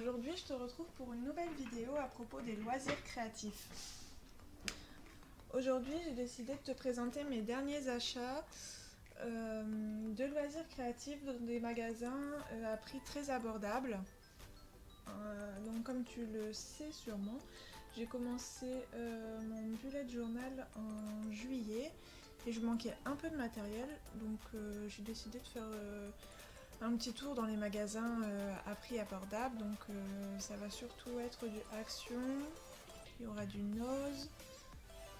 aujourd'hui je te retrouve pour une nouvelle vidéo à propos des loisirs créatifs. Aujourd'hui j'ai décidé de te présenter mes derniers achats de loisirs créatifs dans des magasins à prix très abordable. Donc comme tu le sais sûrement, j'ai commencé mon bullet journal en juillet et je manquais un peu de matériel, donc j'ai décidé de faire un petit tour dans les magasins à prix abordable. Donc ça va surtout être du Action, il y aura du Nose,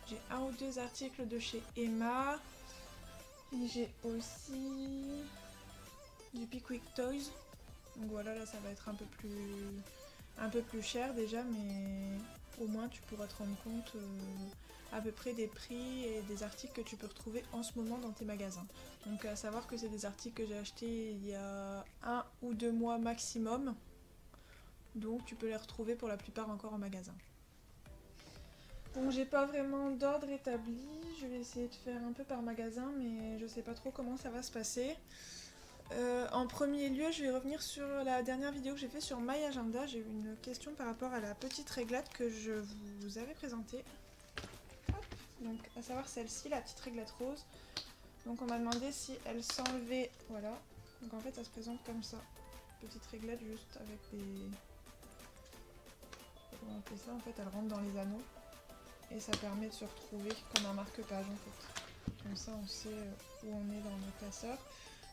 j'ai un ou deux articles de chez Emma, et j'ai aussi du Pickwick Toys. Donc voilà, là ça va être un peu plus cher déjà, mais au moins tu pourras te rendre compte à peu près des prix et des articles que tu peux retrouver en ce moment dans tes magasins. Donc à savoir que c'est des articles que j'ai achetés il y a 1 ou 2 mois maximum, donc tu peux les retrouver pour la plupart encore en magasin. Donc j'ai pas vraiment d'ordre établi, je vais essayer de faire un peu par magasin, mais je sais pas trop comment ça va se passer. En premier lieu, je vais revenir sur la dernière vidéo que j'ai fait sur My Agenda. J'ai eu une question par rapport à la petite réglette que je vous avais présentée. Hop. Donc à savoir celle-ci, la petite réglette rose. Donc on m'a demandé si elle s'enlevait. Voilà. Donc en fait ça se présente comme ça. Petite réglette juste avec des... Comment on appelle ça? En fait elle rentre dans les anneaux. Et ça permet de se retrouver comme un marque-page en fait. Comme ça on sait où on est dans le classeur.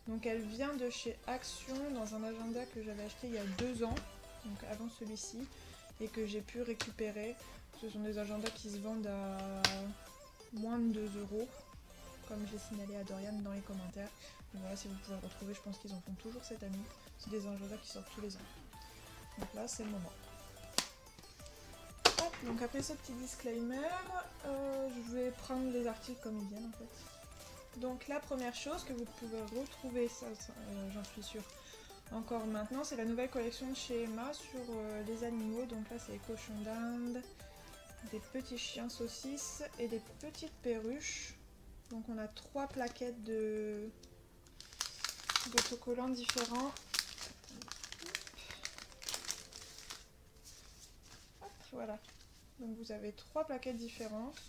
Donc elle vient de chez Action dans un agenda que j'avais acheté il y a 2 ans, donc avant celui-ci, et que j'ai pu récupérer. Ce sont des agendas qui se vendent à moins de 2 €, comme j'ai signalé à Dorian dans les commentaires. Donc voilà, si vous pouvez le retrouver, je pense qu'ils en font toujours cette année. C'est des agendas qui sortent tous les ans. Donc là, c'est le moment. Hop, donc après ce petit disclaimer, je vais prendre les articles comme ils viennent en fait. Donc la première chose que vous pouvez retrouver, ça j'en suis sûre, encore maintenant, c'est la nouvelle collection de chez Emma sur les animaux. Donc là c'est les cochons d'Inde, des petits chiens saucisses et des petites perruches. Donc on a 3 plaquettes de autocollants différents. Hop, voilà. Donc vous avez 3 plaquettes différentes.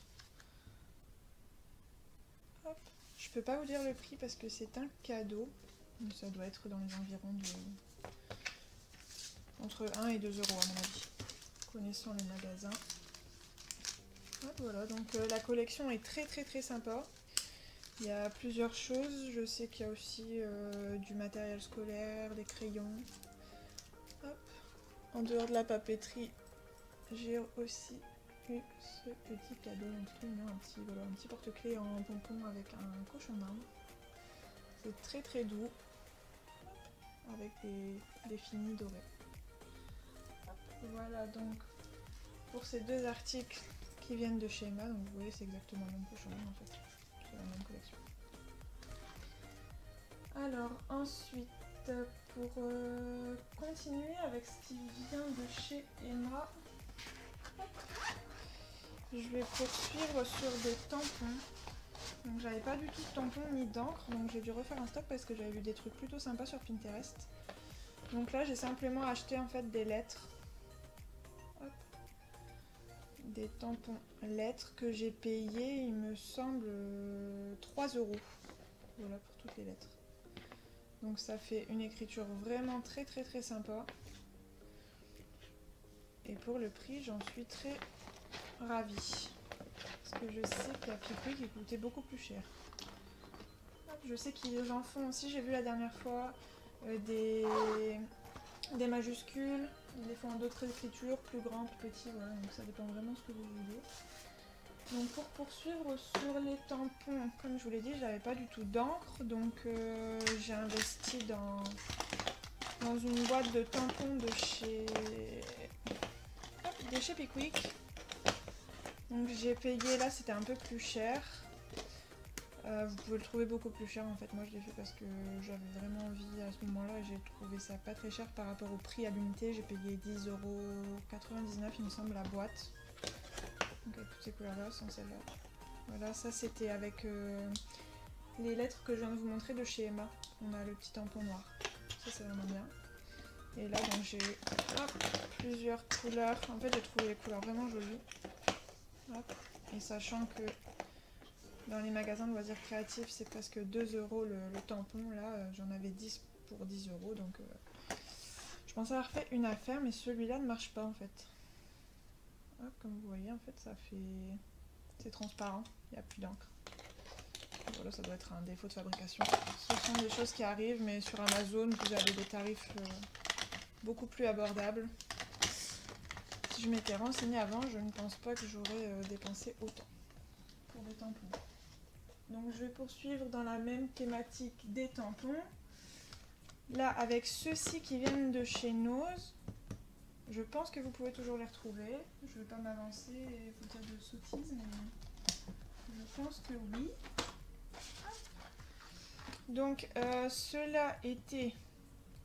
Hop. Je peux pas vous dire le prix parce que c'est un cadeau. Donc ça doit être dans les environs de... entre 1 et 2 € à mon avis, connaissant les magasins. Hop, voilà, donc la collection est très sympa. Il y a plusieurs choses, je sais qu'il y a aussi du matériel scolaire, des crayons. Hop. En dehors de la papeterie, j'ai aussi eu ce petit cadeau, un petit porte-clés en pompon avec un cochon d'Inde. C'est très doux, avec des finis dorés. Hop, voilà donc pour ces 2 articles qui viennent de chez Emma. Donc vous voyez, c'est exactement le même cochon d'Inde en fait, c'est la même collection. Alors ensuite, pour continuer avec ce qui vient de chez Emma, je vais poursuivre sur des tampons. Donc j'avais pas du tout de tampons ni d'encre, donc j'ai dû refaire un stock parce que j'avais vu des trucs plutôt sympas sur Pinterest. Donc là j'ai simplement acheté en fait des lettres. Hop. Des tampons lettres que j'ai payé, il me semble, 3 €. Voilà pour toutes les lettres. Donc ça fait une écriture vraiment très sympa. Et pour le prix, j'en suis très ravie. Parce que je sais qu'à Pickwick, il coûtait beaucoup plus cher. Hop, je sais qu'ils en font aussi, j'ai vu la dernière fois, des majuscules. Ils les font en d'autres écritures, plus grand, plus petit, voilà. Donc ça dépend vraiment de ce que vous voulez. Donc pour poursuivre sur les tampons, comme je vous l'ai dit, j'avais pas du tout d'encre, donc j'ai investi dans une boîte de tampons de chez Pickwick. Donc j'ai payé, là c'était un peu plus cher. Vous pouvez le trouver beaucoup plus cher en fait. Moi je l'ai fait parce que j'avais vraiment envie à ce moment-là et j'ai trouvé ça pas très cher par rapport au prix à l'unité. J'ai payé 10,99 € il me semble la boîte. Donc avec toutes ces couleurs-là, sans celle-là. Voilà, ça c'était avec les lettres que je viens de vous montrer de chez Emma. On a le petit tampon noir. Ça c'est vraiment bien. Et là donc j'ai plusieurs couleurs. En fait j'ai trouvé les couleurs vraiment jolies. Hop. Et sachant que dans les magasins de loisirs créatifs c'est presque 2 € le tampon, là j'en avais 10 pour 10 €. Donc je pensais avoir fait une affaire, mais celui-là ne marche pas en fait. Hop, comme vous voyez en fait ça fait... c'est transparent, il n'y a plus d'encre. Voilà, ça doit être un défaut de fabrication. Ce sont des choses qui arrivent, mais sur Amazon, vous avez des tarifs beaucoup plus abordables. Si je m'étais renseignée avant, je ne pense pas que j'aurais dépensé autant pour des tampons. Donc je vais poursuivre dans la même thématique des tampons. Là, avec ceux-ci qui viennent de chez Nose, je pense que vous pouvez toujours les retrouver. Je ne vais pas m'avancer et vous dire de sottises, mais je pense que oui. Donc ceux-là étaient,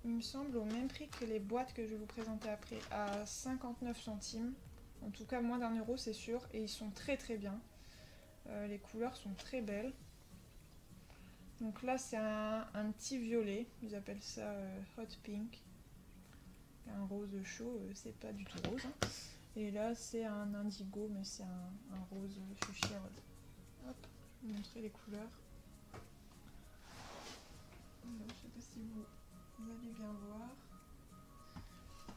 il me semble, au même prix que les boîtes que je vais vous présenter après, à 59 centimes. En tout cas moins d'1 € c'est sûr, et ils sont très très bien. Les couleurs sont très belles. Donc là c'est un petit violet, ils appellent ça hot pink. Un rose chaud, c'est pas du tout rose. Hein. Et là c'est un indigo, mais c'est un rose fuchsia. Hop, je vais vous montrer les couleurs. Je sais pas si vous allez bien voir.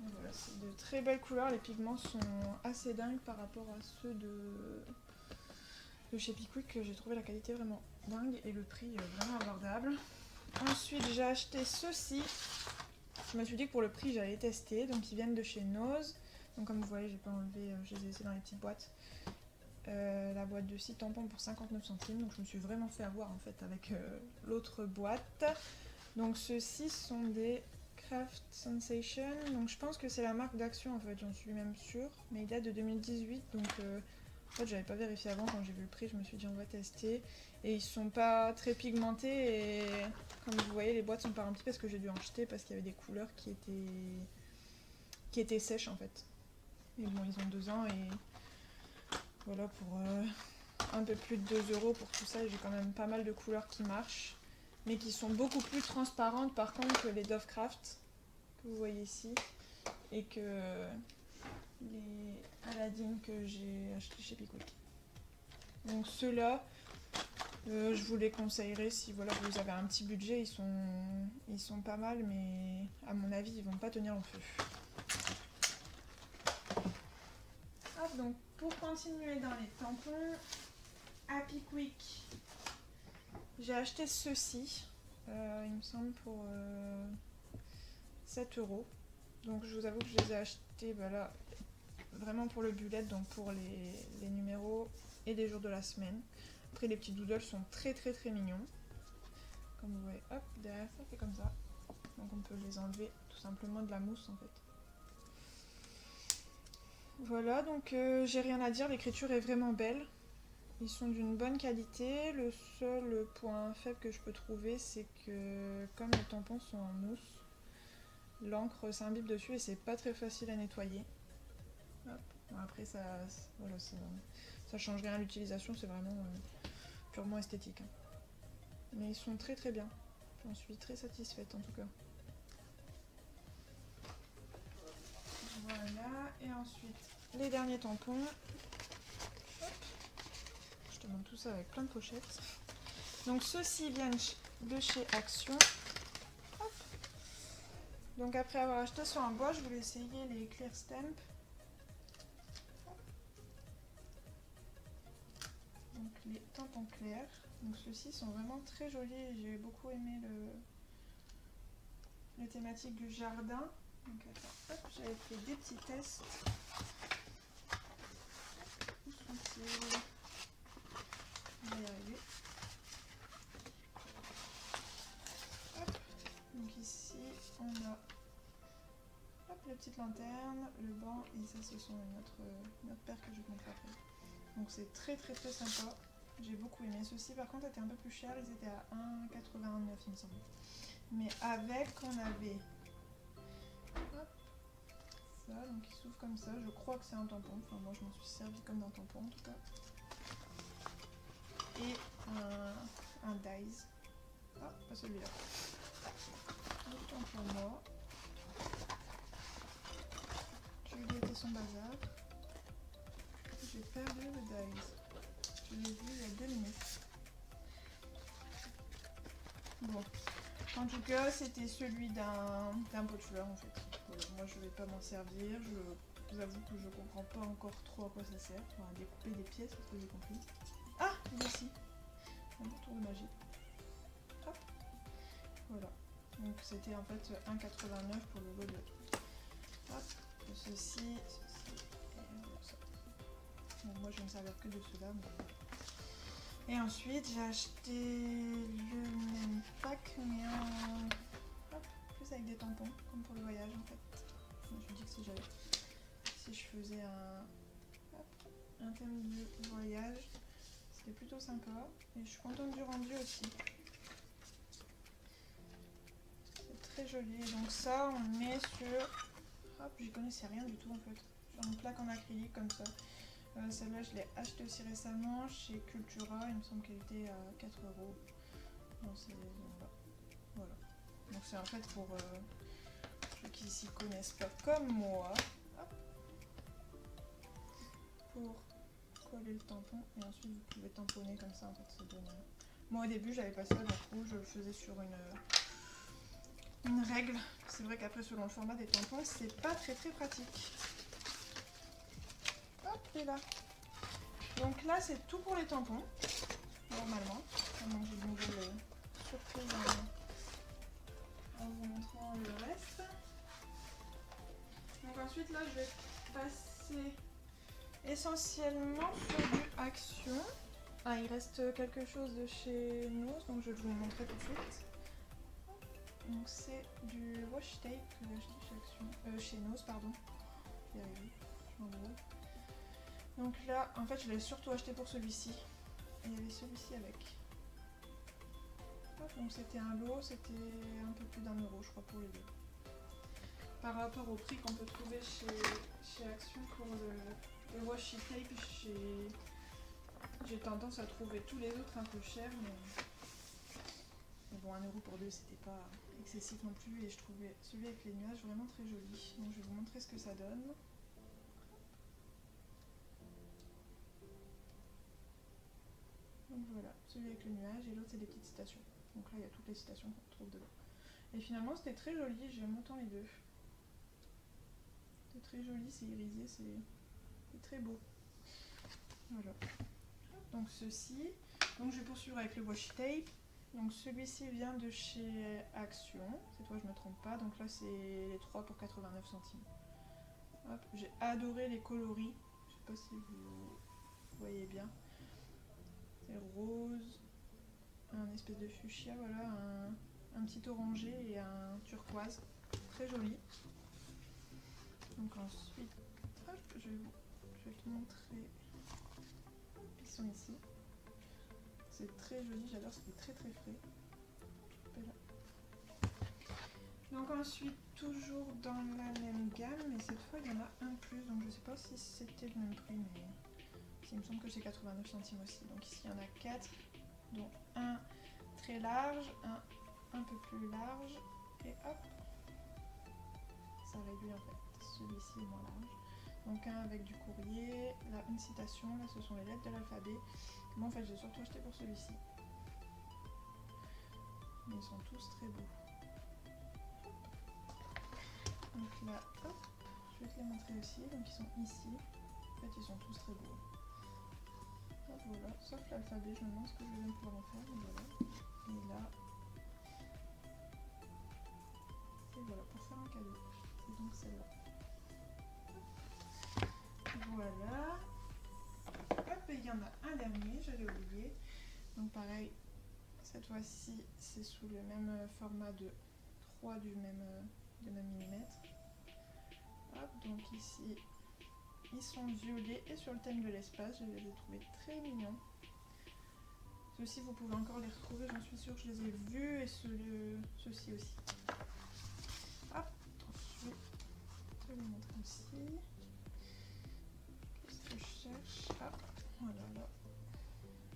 Et voilà, c'est de très belles couleurs, les pigments sont assez dingues par rapport à ceux de chez Pickwick, que j'ai trouvé la qualité vraiment dingue et le prix vraiment abordable. Ensuite j'ai acheté ceux-ci, je me suis dit que pour le prix j'allais tester, donc ils viennent de chez Nose. Donc comme vous voyez j'ai pas enlevé, je les ai laissés dans les petites boîtes. La boîte de 6 tampons pour 59 centimes, donc je me suis vraiment fait avoir en fait avec l'autre boîte. Donc ceux-ci sont des Craft Sensation, donc je pense que c'est la marque d'Action en fait, j'en suis même sûre, mais il date de 2018, donc en fait j'avais pas vérifié avant, quand j'ai vu le prix je me suis dit on va tester, et ils sont pas très pigmentés, et comme vous voyez les boîtes sont pas remplies parce que j'ai dû en jeter parce qu'il y avait des couleurs qui étaient sèches en fait. Mais bon, ils ont 2 ans et voilà, pour un peu plus de 2 € pour tout ça, j'ai quand même pas mal de couleurs qui marchent, mais qui sont beaucoup plus transparentes par contre que les Dovecraft que vous voyez ici, et que les Aladdin que j'ai acheté chez Pickwick. Donc ceux-là, je vous les conseillerais si voilà, vous avez un petit budget, ils sont pas mal, mais à mon avis ils vont pas tenir le feu. Hop, donc pour continuer dans les tampons, à Pickwick, j'ai acheté ceux-ci, il me semble pour 7 €. Donc je vous avoue que je les ai achetés là, vraiment pour le bullet, donc pour les numéros et les jours de la semaine. Après les petits doodles sont très très très mignons. Comme vous voyez, hop, derrière ça fait comme ça. Donc on peut les enlever tout simplement de la mousse en fait. Voilà, donc j'ai rien à dire, l'écriture est vraiment belle. Ils sont d'une bonne qualité. Le seul point faible que je peux trouver, c'est que comme les tampons sont en mousse, l'encre s'imbibe dessus et c'est pas très facile à nettoyer. Hop. Bon, après voilà, ça change rien à l'utilisation, c'est vraiment purement esthétique. Hein. Mais ils sont très très bien. J'en suis très satisfaite en tout cas. Voilà, et ensuite les derniers tampons. Hop. Je te montre tout ça avec plein de pochettes. Donc ceux-ci viennent de chez Action. Hop. Donc après avoir acheté sur un bois, je voulais essayer les Clear Stamp. Donc les tampons clairs. Donc ceux-ci sont vraiment très jolis. J'ai beaucoup aimé les thématiques du jardin. Donc attends, hop, j'avais fait des petits tests. Où sont-ils? On va y arriver. Hop. Donc ici on a hop, la petite lanterne, le banc, et ça ce sont notre paire que je vous montre après. Donc c'est très très très sympa. J'ai beaucoup aimé. Ceux-ci par contre étaient un peu plus chers, ils étaient à 1,89 il me semble. Mais avec on avait hop, ça, donc il s'ouvre comme ça, je crois que c'est un tampon, enfin moi je m'en suis servi comme d'un tampon en tout cas. Et un Dies. Ah, pas celui-là. Le tampon moi. son bazar. J'ai perdu le dies. Je l'ai vu il y a 2 minutes. Bon. En tout cas, c'était celui d'un pot de fleurs en fait. Voilà, moi je vais pas m'en servir. Je vous avoue que je comprends pas encore trop à quoi ça sert. On va découper des pièces, parce que j'ai compris. Ah, ici. Un tour de magie. Hop. Voilà. Donc c'était en fait 1,89 pour le lot de... Hop. Ceci et ça. Donc moi je vais me servir que de cela. Mais... Et ensuite j'ai acheté le même pack mais en... Hop. Plus avec des tampons, comme pour le voyage en fait. Donc, je me dis que si je faisais un thème de voyage, c'était plutôt sympa. Et je suis contente du rendu aussi. C'est très joli. Et donc ça, on le met sur... Hop, j'y connaissais rien du tout en fait. Sur une plaque en acrylique comme ça. Celle-là, je l'ai achetée aussi récemment chez Cultura. Il me semble qu'elle était à 4 € dans ces zones-là. Voilà. Donc c'est en fait pour ceux qui s'y connaissent pas comme moi. Hop. Pour coller le tampon et ensuite vous pouvez tamponner comme ça en fait. Ça donne... Moi au début j'avais pas ça, du coup je le faisais sur une règle. C'est vrai qu'après selon le format des tampons c'est pas très pratique. Hop, et là. Donc là c'est tout pour les tampons, normalement. Donc j'ai une nouvelle surprise en vous montrant le reste. Donc ensuite là je vais passer essentiellement sur du Action. Ah, il reste quelque chose de chez Nose, donc je vais vous le montrer tout de suite. Donc c'est du washi tape que j'ai acheté chez Action, chez Nose, pardon. Je vais y arriver, je m'embrouille. Donc là, en fait, je l'ai surtout acheté pour celui-ci. Et il y avait celui-ci avec. Hop, donc c'était un lot, c'était un peu plus d'1 € je crois pour les deux. Par rapport au prix qu'on peut trouver chez Action pour le washi tape, j'ai tendance à trouver tous les autres un peu chers, mais bon, 1 € pour deux, c'était pas excessif non plus, et je trouvais celui avec les nuages vraiment très joli. Donc je vais vous montrer ce que ça donne. Donc voilà, celui avec le nuage, et l'autre c'est des petites citations. Donc là il y a toutes les citations qu'on trouve dedans. Et finalement c'était très joli, j'aime autant les deux. C'est très joli, c'est irisé, c'est très beau. Voilà. Donc ceci, donc je vais poursuivre avec le washi tape. Donc celui-ci vient de chez Action, cette fois je ne me trompe pas, donc là c'est les 3 pour 89 centimes. Hop, j'ai adoré les coloris, je sais pas si vous voyez bien. C'est rose, un espèce de fuchsia, voilà, un petit orangé et un turquoise, très joli. Donc ensuite, hop, je vais te montrer, ils sont ici. C'est très joli, j'adore, c'est très frais. Donc ensuite, toujours dans la même gamme, mais cette fois il y en a un de plus, donc je sais pas si c'était le même prix, mais il me semble que c'est 89 centimes aussi. Donc ici il y en a 4, dont un très large, un peu plus large, et hop, ça réduit en fait, celui-ci est moins large. Donc un avec du courrier, là une citation, là ce sont les lettres de l'alphabet. Moi en fait j'ai surtout acheté pour celui-ci. Mais ils sont tous très beaux. Donc là, hop, je vais te les montrer aussi. Donc ils sont ici. En fait, ils sont tous très beaux. Hop, voilà. Sauf l'alphabet, je me demande ce que je vais pouvoir en faire. Mais voilà. Et là, et voilà, pour faire un cadeau. C'est donc celle-là. Voilà. Hop, et il y en a un dernier, j'avais oublié. Donc pareil, cette fois-ci, c'est sous le même format de 3 du même millimètre. Hop, donc ici, ils sont violets et sur le thème de l'espace, je les ai trouvés très mignons. Ceux-ci, vous pouvez encore les retrouver, j'en suis sûre que je les ai vus, et ceux-ci aussi. Hop, je vais te les montrer aussi. Qu'est-ce que je cherche? Ah, voilà, là.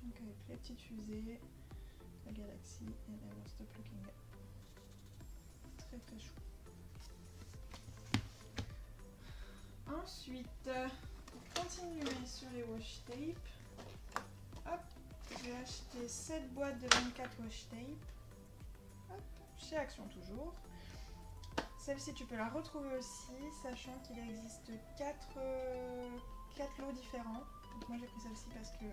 Donc avec les petites fusées, la galaxie et Never Stop Looking. Très chou. Ensuite, pour continuer sur les washi tape, hop, j'ai acheté 7 boîtes de 24 washi tape, hop, chez Action toujours. Celle-ci tu peux la retrouver aussi, sachant qu'il existe 4 lots différents. Donc moi j'ai pris celle-ci parce que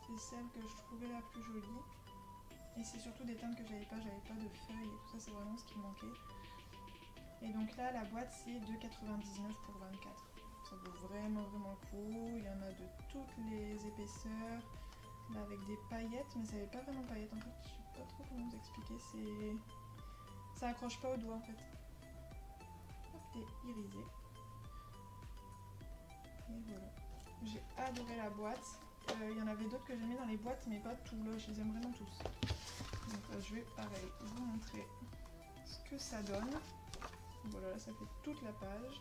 c'est celle que je trouvais la plus jolie. Et c'est surtout des teintes que j'avais pas de feuilles et tout ça, c'est vraiment ce qui me manquait. Et donc là, la boîte c'est 2,99 pour 24. Ça vaut vraiment le coup. Il y en a de toutes les épaisseurs, là avec des paillettes, mais ça n'avait pas vraiment paillettes en fait. Je sais pas trop comment vous expliquer. Ça accroche pas au doigt en fait. Hop, t'es irisé. Et voilà. J'ai adoré la boîte. Il y en avait d'autres que j'aimais dans les boîtes, mais pas tous. Là, je les aime vraiment tous. Donc là, je vais pareil vous montrer ce que ça donne. Voilà, là, ça fait toute la page.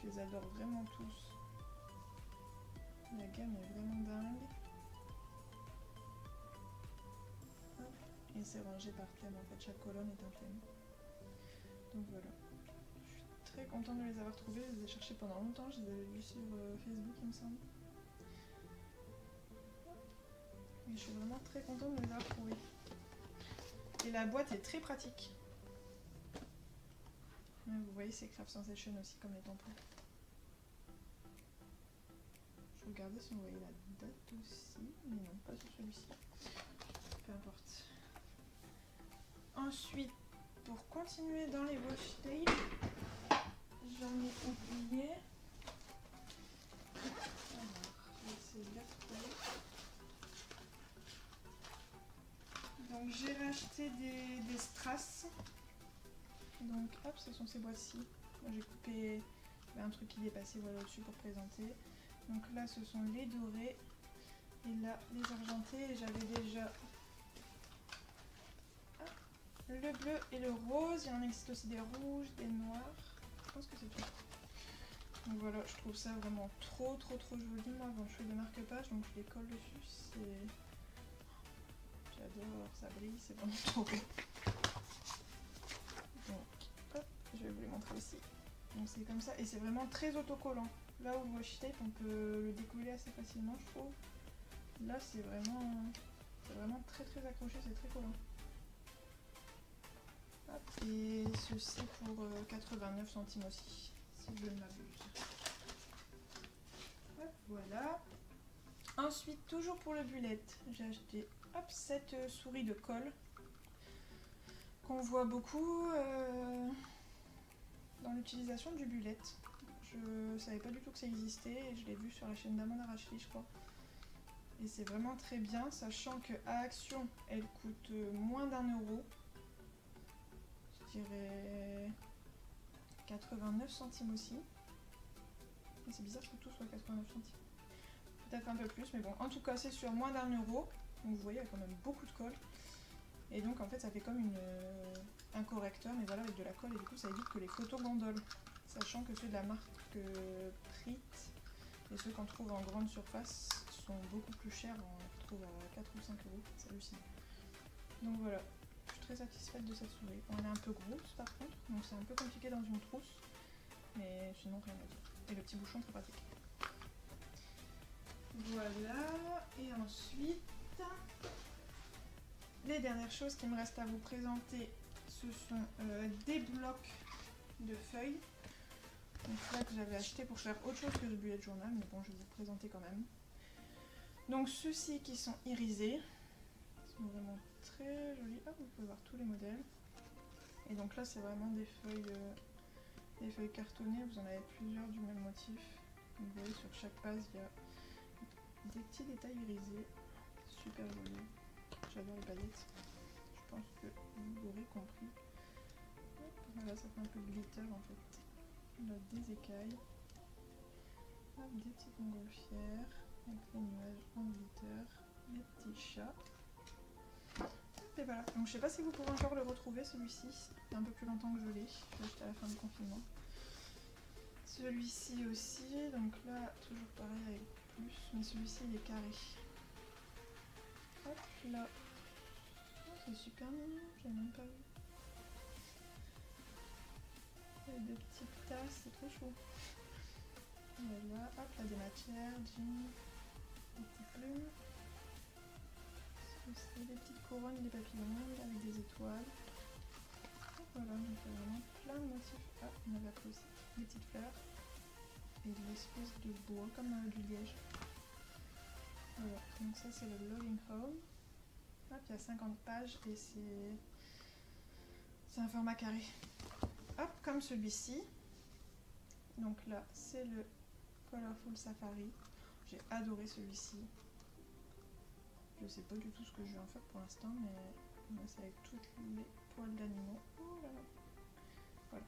Je les adore vraiment tous. La gamme est vraiment dingue. Hop. Et c'est rangé par thème. En fait, chaque colonne est un thème. Donc voilà. Je suis très contente de les avoir trouvés. Je les ai cherchés pendant longtemps. Je les avais vus sur Facebook, il me semble. Et je suis vraiment très contente de les avoir trouvés. Et la boîte est très pratique. Vous voyez, c'est Craft Sensation aussi, comme les tampons. Je regardais si on voyait la date aussi, mais non, pas sur celui-ci. Peu importe. Ensuite, pour continuer dans les washi tape, j'en ai oublié. Alors, je vais essayer de les retrouver. Donc j'ai racheté des strass. Donc hop, ce sont ces boîtes-ci. Moi j'ai coupé un truc qui dépassait voilà au-dessus pour présenter. Donc là ce sont les dorés et là les argentés. Et j'avais déjà le bleu et le rose. Il en existe aussi des rouges, des noirs. Je pense que c'est tout. Donc voilà, je trouve ça vraiment trop joli. Moi quand je fais des marque-pages, donc je les colle dessus. J'adore, ça brille, c'est vraiment trop beau. Donc hop, je vais vous les montrer aussi. Donc c'est comme ça et c'est vraiment très autocollant. Là où le washi tape on peut le décoller assez facilement je trouve. Là c'est vraiment très accroché, c'est très collant. Hop, et ceci pour 89 centimes aussi, si je ne m'abuse. Hop, voilà. Ensuite, toujours pour le bullet, j'ai acheté hop, cette souris de colle qu'on voit beaucoup dans l'utilisation du bullet. Je savais pas du tout que ça existait et je l'ai vu sur la chaîne d'Amanda Rachli, je crois. Et c'est vraiment très bien, sachant qu'à Action, elle coûte moins d'1 €. Je dirais 89 centimes aussi. Et c'est bizarre que tout soit 89 centimes. Peut-être un peu plus, mais bon, en tout cas, c'est sur moins d'1 €. Donc vous voyez, il y a quand même beaucoup de colle. Et donc en fait, ça fait comme un correcteur, mais voilà, avec de la colle. Et du coup, ça évite que les photos gondolent. Sachant que ceux de la marque Prit et ceux qu'on trouve en grande surface sont beaucoup plus chers. On retrouve à 4 ou 5 €. C'est hallucinant. Donc voilà. Je suis très satisfaite de cette souris. Bon, elle est un peu grosse par contre, donc c'est un peu compliqué dans une trousse, mais sinon rien à dire. Et le petit bouchon très pratique. Voilà, et ensuite, les dernières choses qui me restent à vous présenter, ce sont des blocs de feuilles. Donc là que j'avais acheté pour faire autre chose que le bullet journal, mais bon, je vais vous présenter quand même. Donc ceux-ci qui sont irisés, ils sont vraiment très jolis. Ah, vous pouvez voir tous les modèles. Et donc là c'est vraiment des feuilles cartonnées, vous en avez plusieurs du même motif. Vous voyez sur chaque page il y a des petits détails irisés, super jolis. J'adore les paillettes, je pense que vous l'aurez compris. Voilà, ça fait un peu de glitter en fait. Là des écailles, hop, des petites montgolfières avec les nuages en glitter, les petits chats. Et voilà, donc je sais pas si vous pourrez encore le retrouver celui-ci, c'est un peu plus longtemps que je l'ai acheté à la fin du confinement. Celui-ci aussi, donc là toujours pareil avec plus, mais celui-ci il est carré. Hop là, oh, c'est super mignon, j'ai même pas vu. Des petites tasses, c'est trop chou. Voilà, hop, là des matières, jeans, des petites plumes. Des petites couronnes, des papillons avec des étoiles. Voilà, donc il y a vraiment plein de motifs. Ah, on avait appris aussi des petites fleurs. Et de l'espèce de bois, comme du liège. Voilà, donc ça c'est le Logging Home. Hop, il y a 50 pages et c'est un format carré. Hop, comme celui-ci. Donc là, c'est le Colorful Safari. J'ai adoré celui-ci. Je sais pas du tout ce que je vais en faire pour l'instant, mais c'est avec tous les poils d'animaux. Oh là là. Voilà.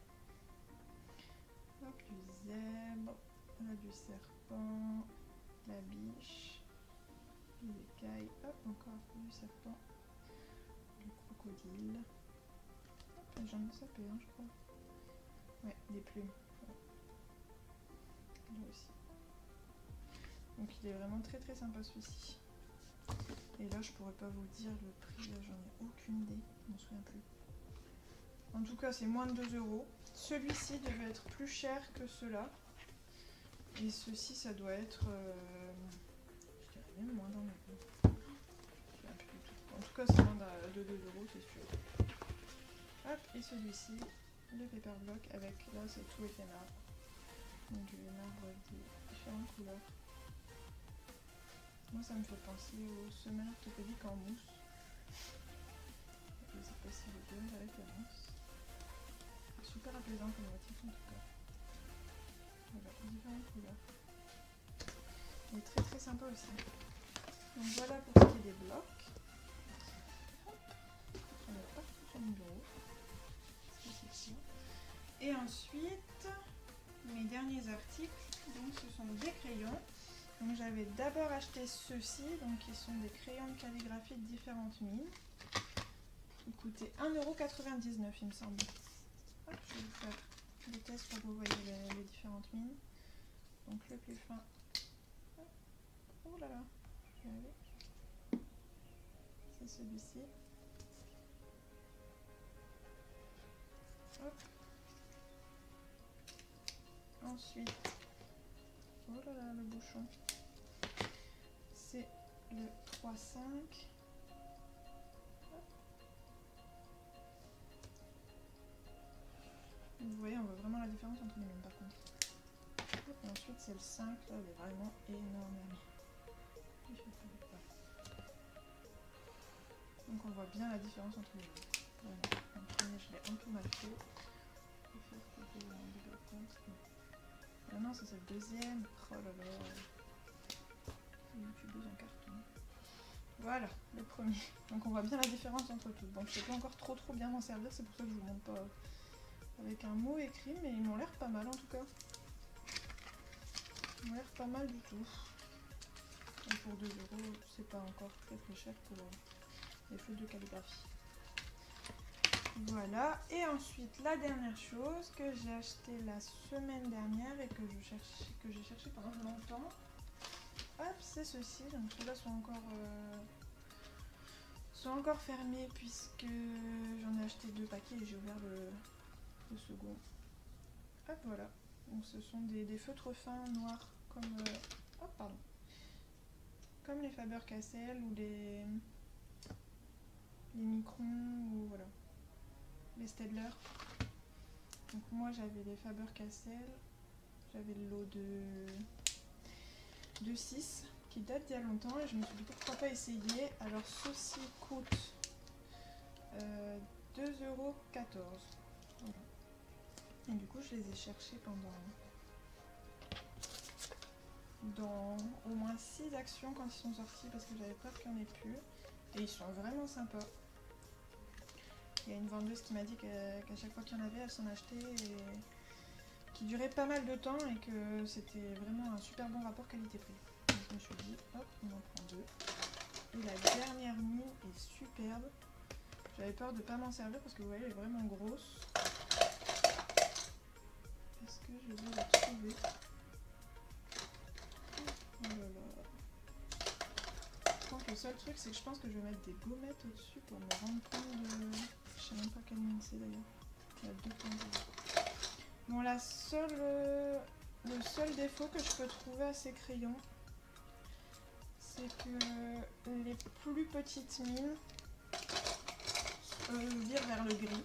Hop, du zèbre, là, du serpent, la biche, des écailles, hop, encore du serpent, du crocodile. Hop, la jambe de sapé, hein, je crois. Ouais, des plumes. Là aussi. Donc il est vraiment très très sympa celui-ci. Et là je pourrais pas vous dire le prix, j'en ai aucune idée, je m'en souviens plus. En tout cas c'est moins de 2 €. Celui-ci devait être plus cher que ceux-là. Et ceci ça doit être, je dirais même moins d'un euro. En tout cas c'est moins de 2 € c'est sûr. Hop, et celui-ci, le paper block avec, là c'est tout avec des marbres. Donc du marbre des différentes couleurs. Moi ça me fait penser aux semelles orthopédiques en mousse. Je sais pas si vous donnez la référence. C'est super apaisant comme motif en tout cas. Voilà, différentes couleurs. Il est très très sympa aussi. Donc voilà pour ce qui est des blocs. Hop, on est partout sur mon bureau. Et ensuite, mes derniers articles, donc ce sont des crayons. Donc j'avais d'abord acheté ceux-ci, donc qui sont des crayons de calligraphie de différentes mines. Ils coûtaient 1,99 € il me semble. Hop, je vais vous faire des tests pour que vous voyez les différentes mines. Donc le plus fin. Hop. Oh là là, je vais aller. C'est celui-ci. Hop. Ensuite, oh là là, le bouchon. C'est le 3,5. Vous voyez, on voit vraiment la différence entre les mines par contre. Et ensuite, c'est le 5, là, il est vraiment énorme. Donc on voit bien la différence entre les mines. Voilà. Le premier, je l'ai un peu mal fait. Ah non, ça c'est le deuxième. Oh là là. YouTubeuse en carton. Voilà, le premier. Donc on voit bien la différence entre tous. Donc je ne sais pas encore trop bien m'en servir, c'est pour ça que je vous montre pas avec un mot écrit, mais ils m'ont l'air pas mal en tout cas. Ils m'ont l'air pas mal du tout. Et pour 2 €, c'est pas encore très cher pour les feuilles de calligraphie. Voilà, et ensuite la dernière chose que j'ai acheté la semaine dernière et que j'ai cherché pendant longtemps. Hop, c'est ceci. Donc ceux-là sont encore fermés puisque j'en ai acheté 2 paquets et j'ai ouvert le second. Hop, voilà. Donc ce sont des feutres fins noirs comme les Faber-Castell ou les Micron ou voilà. Les Staedtler. Donc moi j'avais les Faber-Castell, j'avais le lot de 6 qui date d'il y a longtemps et je me suis dit pourquoi pas essayer. Alors ceux-ci coûtent 2,14 €. Voilà. Et du coup je les ai cherchés dans au moins 6 actions quand ils sont sortis parce que j'avais peur qu'il n'y en ait plus. Et ils sont vraiment sympas. Il y a une vendeuse qui m'a dit qu'à chaque fois qu'il y en avait, elle s'en achetait et qui durait pas mal de temps et que c'était vraiment un super bon rapport qualité-prix. Donc je me suis dit, hop, on en prend 2. Et la dernière mine est superbe. J'avais peur de ne pas m'en servir parce que vous voyez, elle est vraiment grosse. Est-ce que je vais la trouver? Oh là là. Par contre, le seul truc, c'est que je pense que je vais mettre des gommettes au-dessus pour me rendre compte de... Je sais même pas quelle mine c'est d'ailleurs. Il y a 2 points. Bon, le seul défaut que je peux trouver à ces crayons, c'est que les plus petites mines virent vers le gris.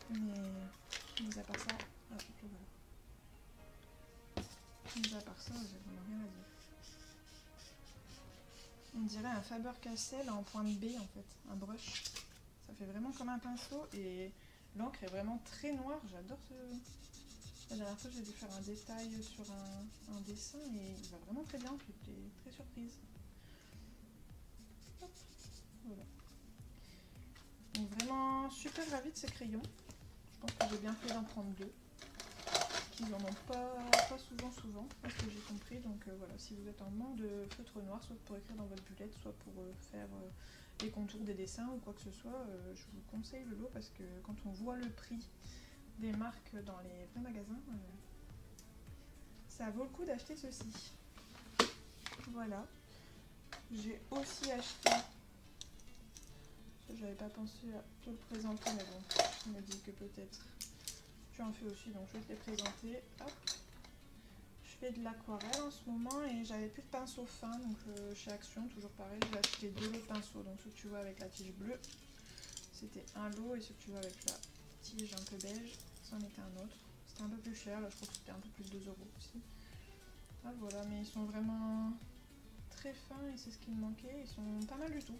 Mais mis à part ça, voilà. Mis à part ça, j'ai vraiment rien à dire. On dirait un Faber-Castell en pointe B en fait, un brush. Ça fait vraiment comme un pinceau et l'encre est vraiment très noire. J'adore ce... La dernière fois j'ai dû faire un détail sur un dessin et il va vraiment très bien. J'étais très surprise. Hop, voilà. Donc vraiment super ravie de ces crayons. Je pense que j'ai bien fait d'en prendre deux. Ils n'en ont pas souvent, à ce que j'ai compris. Donc voilà, si vous êtes en manque de feutre noir, soit pour écrire dans votre bullette, soit pour faire les contours des dessins ou quoi que ce soit, je vous conseille le lot parce que quand on voit le prix des marques dans les vrais magasins, ça vaut le coup d'acheter ceci. Voilà. J'ai aussi acheté, j'avais pas pensé à te le présenter, mais bon, je me dis que peut-être tu en fais aussi, donc je vais te les présenter. Hop. Je fais de l'aquarelle en ce moment et j'avais plus de pinceau fin, donc chez Action, toujours pareil, j'ai acheté deux lots de pinceaux. Donc ce que tu vois avec la tige bleue, c'était un lot, et ce que tu vois avec la tige un peu beige, c'en était un autre. C'était un peu plus cher, là je crois que c'était un peu plus de 2 € aussi. Ah voilà, mais ils sont vraiment très fins et c'est ce qui me manquait, ils sont pas mal du tout.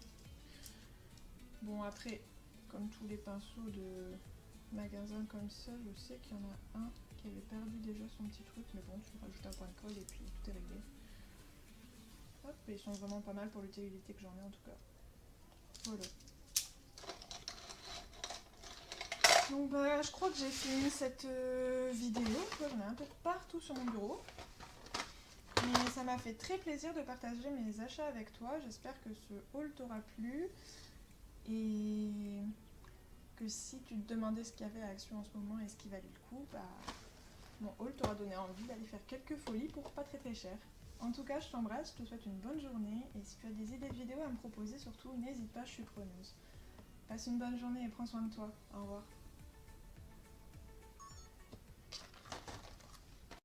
Bon après, comme tous les pinceaux de magasin comme ça, je sais qu'il y en a un qui avait perdu déjà son petit truc, mais bon, tu rajoutes un point de colle et puis tout est réglé. Hop, et ils sont vraiment pas mal pour l'utilité que j'en ai en tout cas. Voilà. Donc bah, je crois que j'ai fini cette vidéo. J'en ai un peu partout sur mon bureau. Mais ça m'a fait très plaisir de partager mes achats avec toi. J'espère que ce haul t'aura plu. Et que si tu te demandais ce qu'il y avait à Action en ce moment et ce qui valait le coup, bah, mon haul t'aura donné envie d'aller faire quelques folies pour pas très très cher. En tout cas, je t'embrasse, je te souhaite une bonne journée. Et si tu as des idées de vidéos à me proposer, surtout, n'hésite pas, je suis preneuse. Passe une bonne journée et prends soin de toi. Au revoir.